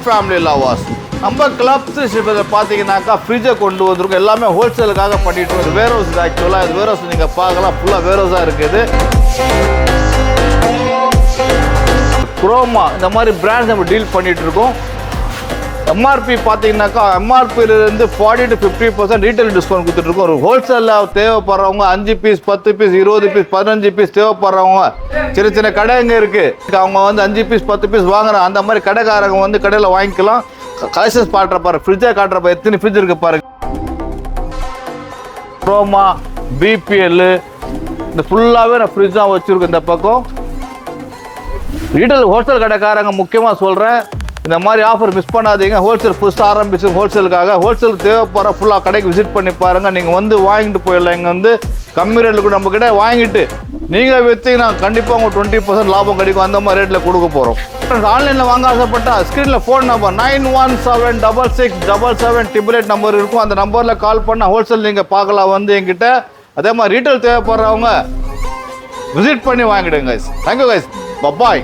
Family lovers, நம்ம clubs பார்த்தீங்கன்னாக்கா ஃப்ரிட்ஜை கொண்டு வந்திருக்கோம். எல்லாமே ஹோல்சேலுக்காக பண்ணிட்டு இருக்கோம். வேர் ஹவுஸ் ஆக்சுவலாக இது வேர் ஹவுஸ் நீங்கள் பார்க்கலாம், ஃபுல்லாக வேர் ஹவுஸாக இருக்குது. குரோமா இந்த மாதிரி பிராண்ட்ஸ் நம்ம டீல் பண்ணிட்டு இருக்கோம். எம்ஆர்பி பார்த்தீங்கன்னாக்கா எம்ஆர்பியிலிருந்து 40 to 50% ரீட்டைல் டிஸ்கவுண்ட் கொடுத்துட்ருக்கோம். ஒரு ஹோல்சேலில் தேவைப்படுறவங்க 5 பீஸ் 10 பீஸ் 20 பீஸ் 15 பீஸ் தேவைப்படுறவங்க சின்ன சின்ன கடைங்க இருக்குது. அவங்க வந்து 5 பீஸ் 10 பீஸ் வாங்குறாங்க. அந்த மாதிரி கடைக்காரங்க வந்து கடையில் வாங்கிக்கலாம். கலெக்ஷன்ஸ் பாட்டுற பாரு, ஃப்ரிட்ஜை காட்டுற பாரு, எத்தனை ஃப்ரிட்ஜ் இருக்குது பாருங்க. குரோமா பிபிஎல் இந்த ஃபுல்லாகவே நான் ஃப்ரிட்ஜ் தான் வச்சுருக்கேன். இந்த பக்கம் ரீட்டைல் ஹோல்சேல் கடைக்காரங்க முக்கியமாக சொல்கிறேன், இந்த மாதிரி ஆஃபர் மிஸ் பண்ணாதீங்க. ஹோல்சேல் புதுசாக ஆரம்பிச்சு ஹோல்சேலுக்காக ஹோல்சேல் தேவைப்படுற ஃபுல்லாக கடைக்கு விசிட் பண்ணி பாருங்கள். நீங்கள் வந்து வாங்கிட்டு போயிடலாம். இங்கே வந்து கம்மி ரேட்டில் நம்ம கிட்ட வாங்கிட்டு நீங்கள் விற்றீங்கன்னா கண்டிப்பாக உங்களுக்கு 20% லாபம் கிடைக்கும். அந்த மாதிரி ரேட்டில் கொடுக்க போகிறோம். ஆன்லைனில் வாங்க ஆசைப்பட்டா ஸ்க்ரீனில் ஃபோன் நம்பர் 91767777 நம்பர் இருக்கும். அந்த நம்பரில் கால் பண்ணால் ஹோல்சேல் நீங்கள் பார்க்கலாம் வந்து என்கிட்ட. அதே மாதிரி ரீட்டைல் தேவைப்படுறவங்க விசிட் பண்ணி வாங்கிடுங்க கைஸ். Thank you guys, பப்பாய்.